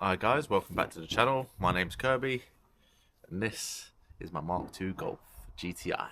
Hi guys, welcome back to the channel. My name's Kirby and this is my Mark II Golf GTI.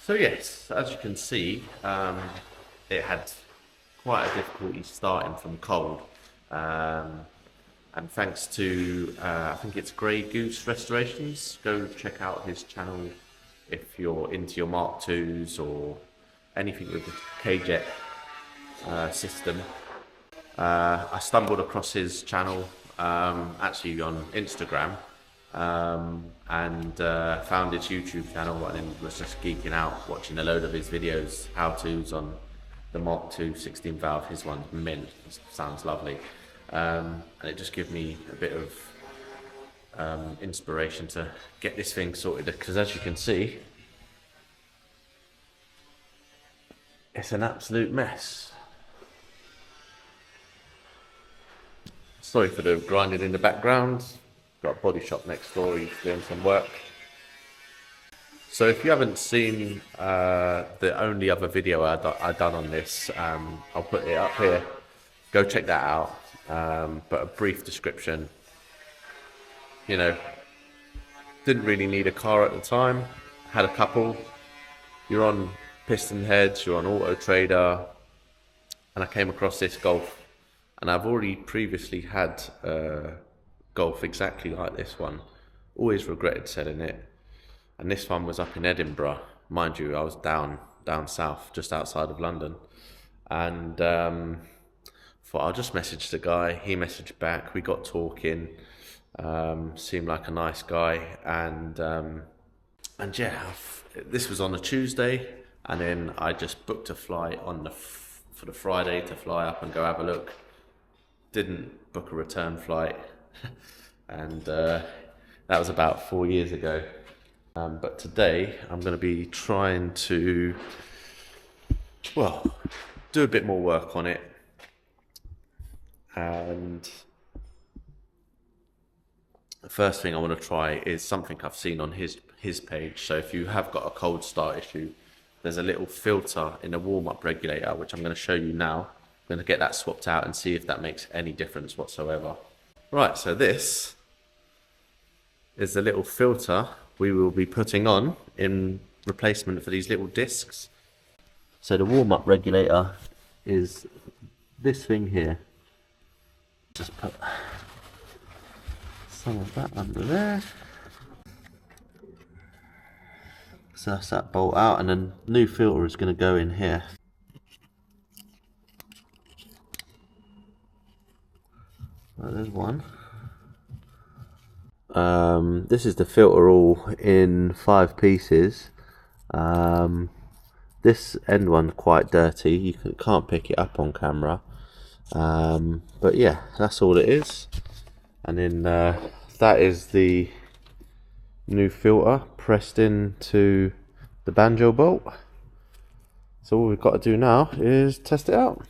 So yes, as you can see, it had quite a difficulty starting from cold, and thanks to I think it's Grey Goose Restorations. Go check out his channel if you're into your Mark IIs or anything with the K-Jet system. I stumbled across his channel actually on Instagram. And found his YouTube channel and then was just geeking out watching a load of his videos, how-tos on the Mark II 16 valve. His one's mint, it sounds lovely, and it just gave me a bit of inspiration to get this thing sorted, because as you can see, it's an absolute mess. Sorry for the grinding in the background. Got a body shop next door, he's doing some work. So if you haven't seen the only other video I done on this, I'll put it up here. Go check that out. But a brief description. You know, didn't really need a car at the time. Had a couple. You're on piston heads, you're on Auto Trader, and I came across this Golf. And I've already previously had Golf exactly like this one. Always regretted selling it, and this one was up in Edinburgh, mind you. I was down south, just outside of London, and thought I'll just message the guy. He messaged back, we got talking, seemed like a nice guy, and yeah, this was on a Tuesday, and then I just booked a flight on for the Friday to fly up and go have a look. Didn't book a return flight. And that was about 4 years ago. But today I'm going to be trying to, well, do a bit more work on it. And the first thing I want to try is something I've seen on his page. So if you have got a cold start issue, there's a little filter in the warm-up regulator, which I'm going to show you now. I'm going to get that swapped out and see if that makes any difference whatsoever. Right, so this is the little filter we will be putting on in replacement for these little discs. So the warm-up regulator is this thing here. Just put some of that under there. So that's that bolt out, and then new filter is going to go in here. Well, there's one. This is the filter all in 5 pieces. This end one's quite dirty. You can't pick it up on camera. But yeah, that's all it is. And then that is the new filter pressed into the banjo bolt. So all we've got to do now is test it out.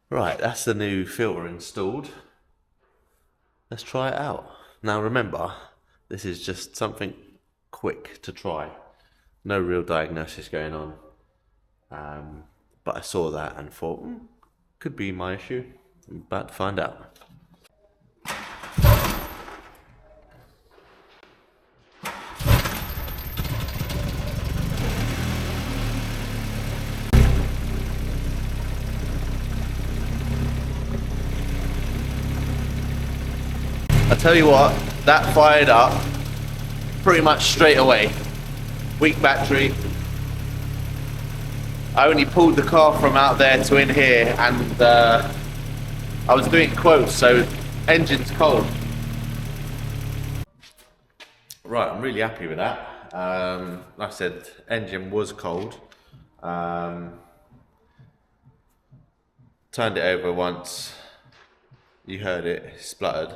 Right, that's the new filter installed. Let's try it out. Now remember, this is just something quick to try. No real diagnosis going on. But I saw that and thought, could be my issue. I'm about to find out. tell you what, that fired up pretty much straight away. Weak battery. I only pulled the car from out there to in here, and I was doing quotes, so engine's cold. Right, I'm really happy with that. Like I said, engine was cold. Turned it over once, you heard it spluttered,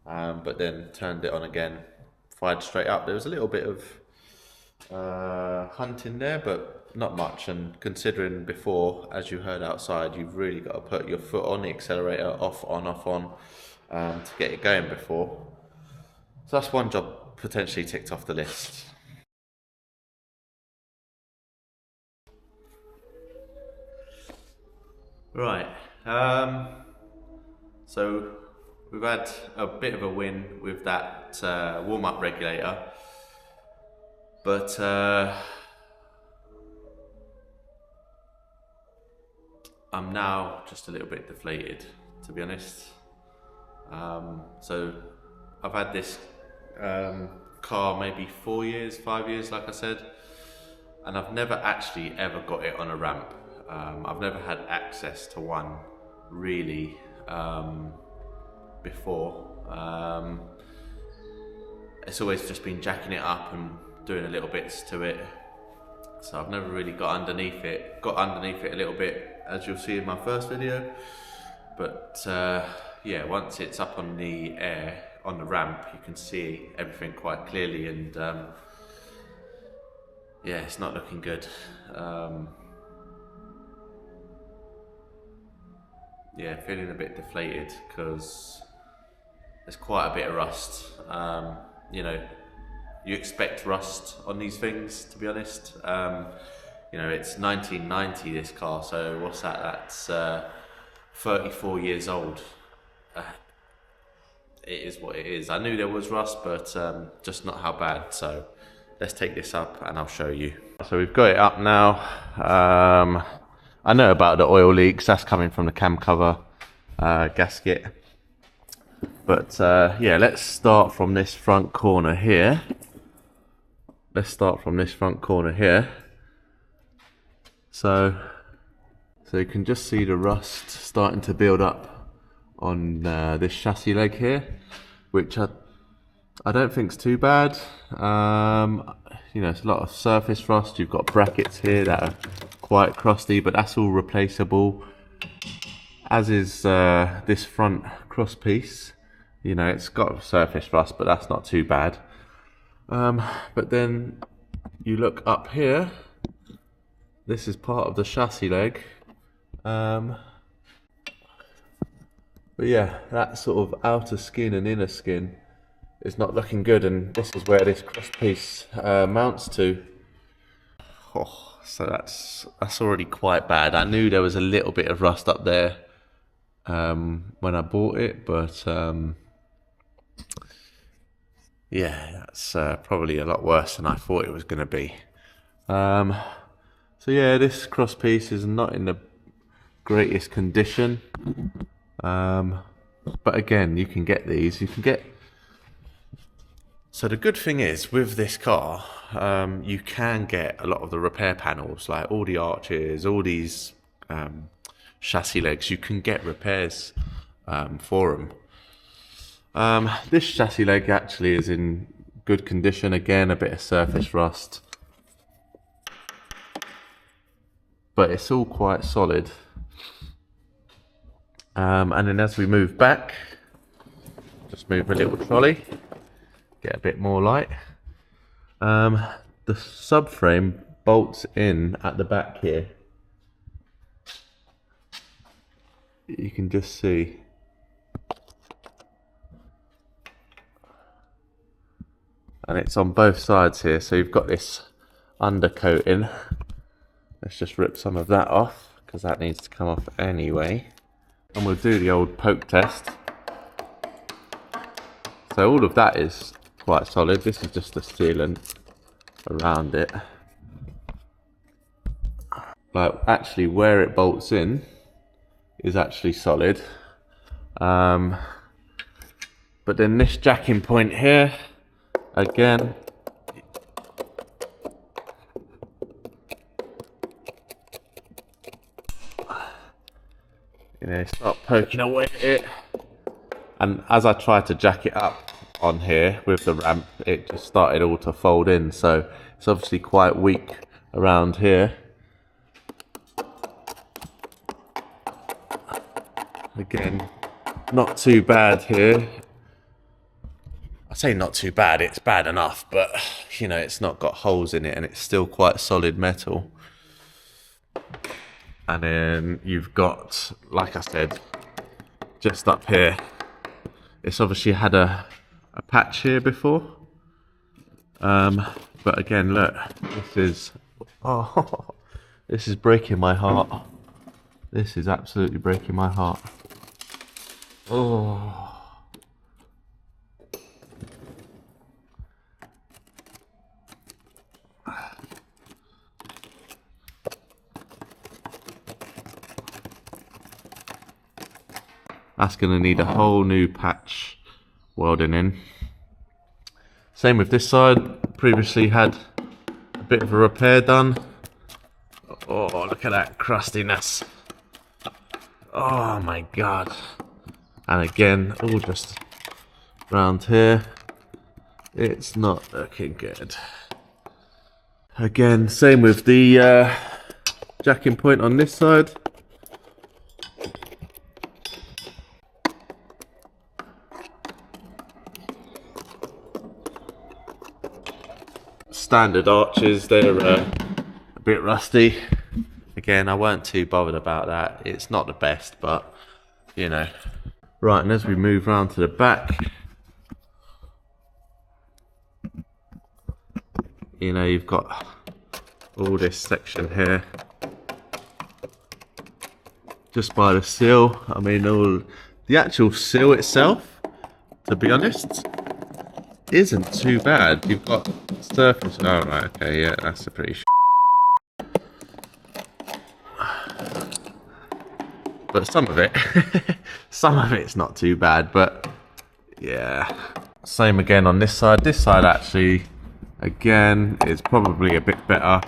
but then turned it on again, fired straight up. There was a little bit of hunting there, but not much, and considering before, as you heard outside, you've really got to put your foot on the accelerator, off, on, to get it going before. So that's one job potentially ticked off the list. Right, so we've had a bit of a win with that warm-up regulator, but I'm now just a little bit deflated, to be honest. So I've had this car maybe 4 years, 5 years, like I said, and I've never actually ever got it on a ramp. I've never had access to one really before. It's always just been jacking it up and doing a little bits to it. So I've never really got underneath it. Got underneath it a little bit, as you'll see in my first video. But yeah, once it's up on the air, on the ramp, you can see everything quite clearly, and yeah, it's not looking good. Yeah, feeling a bit deflated because there's quite a bit of rust. You know, you expect rust on these things, to be honest. You know, it's 1990, this car, so what's that? That's 34 years old. It is what it is. I knew there was rust, but just not how bad. So let's take this up and I'll show you. So we've got it up now. I know about the oil leaks, that's coming from the cam cover gasket. But yeah, let's start from this front corner here. So you can just see the rust starting to build up on this chassis leg here, which I don't think is too bad. You know, it's a lot of surface rust. You've got brackets here that are quite crusty, but that's all replaceable, as is this front cross piece. You know, it's got surface rust, but that's not too bad. But then you look up here, this is part of the chassis leg. But yeah, that sort of outer skin and inner skin is not looking good, and this is where this cross piece mounts to. Oh, so that's already quite bad. I knew there was a little bit of rust up there when I bought it, but yeah, that's probably a lot worse than I thought it was going to be. So yeah, this cross piece is not in the greatest condition, but again, you can get these. So the good thing is with this car, you can get a lot of the repair panels, like all the arches, all these chassis legs. You can get repairs for them. This chassis leg actually is in good condition. Again, a bit of surface rust, but it's all quite solid. And then as we move back, just move a little trolley, get a bit more light. The subframe bolts in at the back here. You can just see. And it's on both sides here, so you've got this undercoating. Let's just rip some of that off, because that needs to come off anyway. And we'll do the old poke test. So all of that is quite solid. This is just the sealant around it. Like, actually where it bolts in is actually solid. But then this jacking point here, again, you know, start poking away at it. And as I tried to jack it up on here with the ramp, it just started all to fold in. So it's obviously quite weak around here. Again, not too bad here. I say not too bad, it's bad enough, but you know, it's not got holes in it and it's still quite solid metal. And then you've got, like I said, just up here, it's obviously had a patch here before. But again, look, this is, oh, this is breaking my heart. This is absolutely breaking my heart. Oh. That's going to need a whole new patch welding in. Same with this side. Previously had a bit of a repair done. Oh, look at that crustiness. Oh my god. And again, all just round here. It's not looking good. Again, same with the jacking point on this side. Standard arches, they're a bit rusty. Again, I weren't too bothered about that. It's not the best, but you know. Right, and as we move round to the back, you know, you've got all this section here just by the sill. I mean, all the actual sill itself, to be honest, isn't too bad. You've got surface. Oh right, okay, yeah, that's a pretty but some of it some of it's not too bad, but yeah. Same again on this side. This side actually, again, is probably a bit better.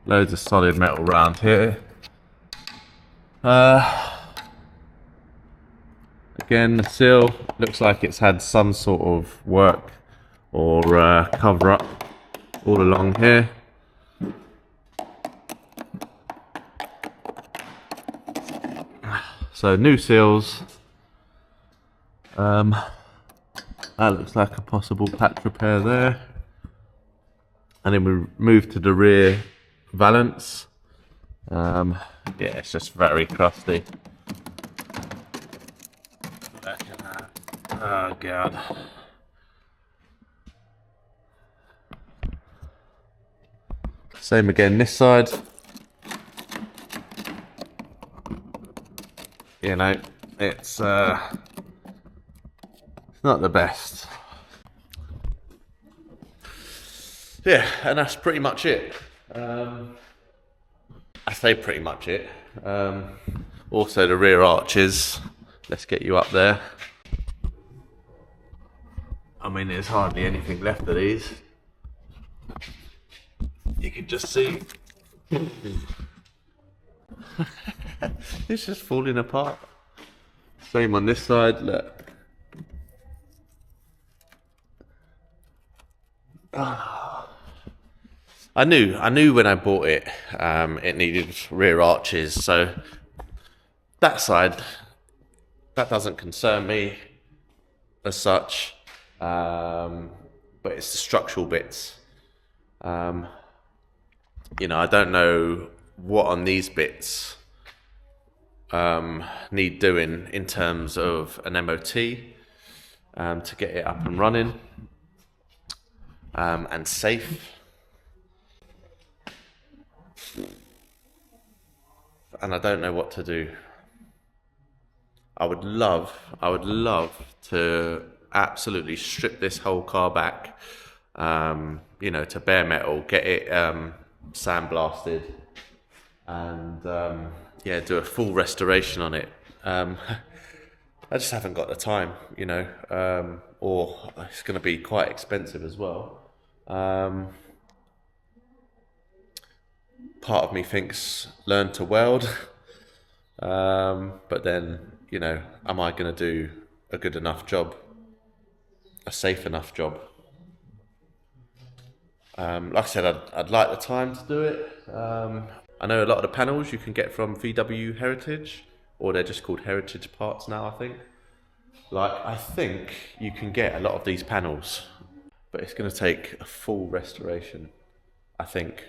Loads of solid metal around here. Again, the sill looks like it's had some sort of work or cover up all along here. So new seals. That looks like a possible patch repair there. And then we move to the rear valance. Yeah, it's just very crusty. Look at that. Oh god. Same again this side. You know, it's not the best. Yeah, and that's pretty much it. I say pretty much it. Also the rear arches. Let's get you up there. I mean, there's hardly anything left of these. You can just see. It's just falling apart. Same on this side, look. Oh. I knew when I bought it, it needed rear arches, so that side, that doesn't concern me as such, but it's the structural bits. You know, I don't know what on these bits need doing in terms of an MOT to get it up and running and safe. And I don't know what to do. I would love to absolutely strip this whole car back, you know, to bare metal, get it sandblasted, and yeah, do a full restoration on it. I just haven't got the time, you know, or it's going to be quite expensive as well. Part of me thinks learn to weld, but then, you know, am I going to do a good enough job, a safe enough job? Like I said, I'd like the time to do it. I know a lot of the panels you can get from VW Heritage, or they're just called Heritage Parts now, I think. Like, I think you can get a lot of these panels, but it's going to take a full restoration, I think.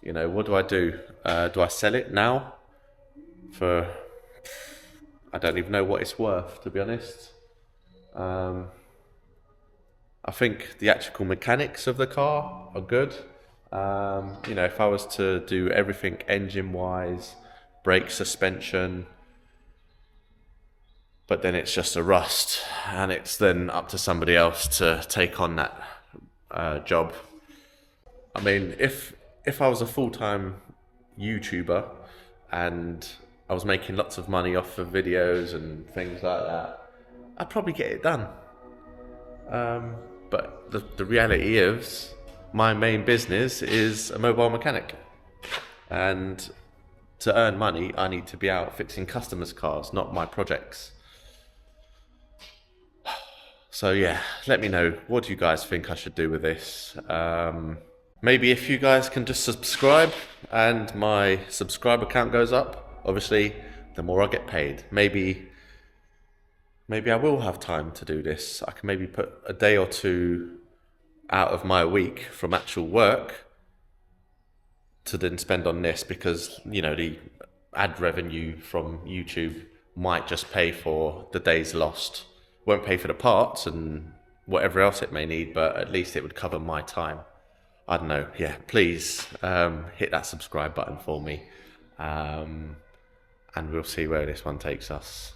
You know, what do? Do I sell it now for, I don't even know what it's worth, to be honest. I think the actual mechanics of the car are good. You know, if I was to do everything engine-wise, brake, suspension, but then it's just a rust, and it's then up to somebody else to take on that job. I mean, if I was a full-time YouTuber and I was making lots of money off of videos and things like that, I'd probably get it done. But the reality is, my main business is a mobile mechanic, and to earn money, I need to be out fixing customers' cars, not my projects. So yeah, let me know, what do you guys think I should do with this? Maybe if you guys can just subscribe and my subscriber count goes up, obviously the more I get paid. Maybe I will have time to do this. I can maybe put a day or two out of my week from actual work to then spend on this, because, you know, the ad revenue from YouTube might just pay for the days lost. Won't pay for the parts and whatever else it may need, but at least it would cover my time. I don't know. Yeah, please hit that subscribe button for me, and we'll see where this one takes us.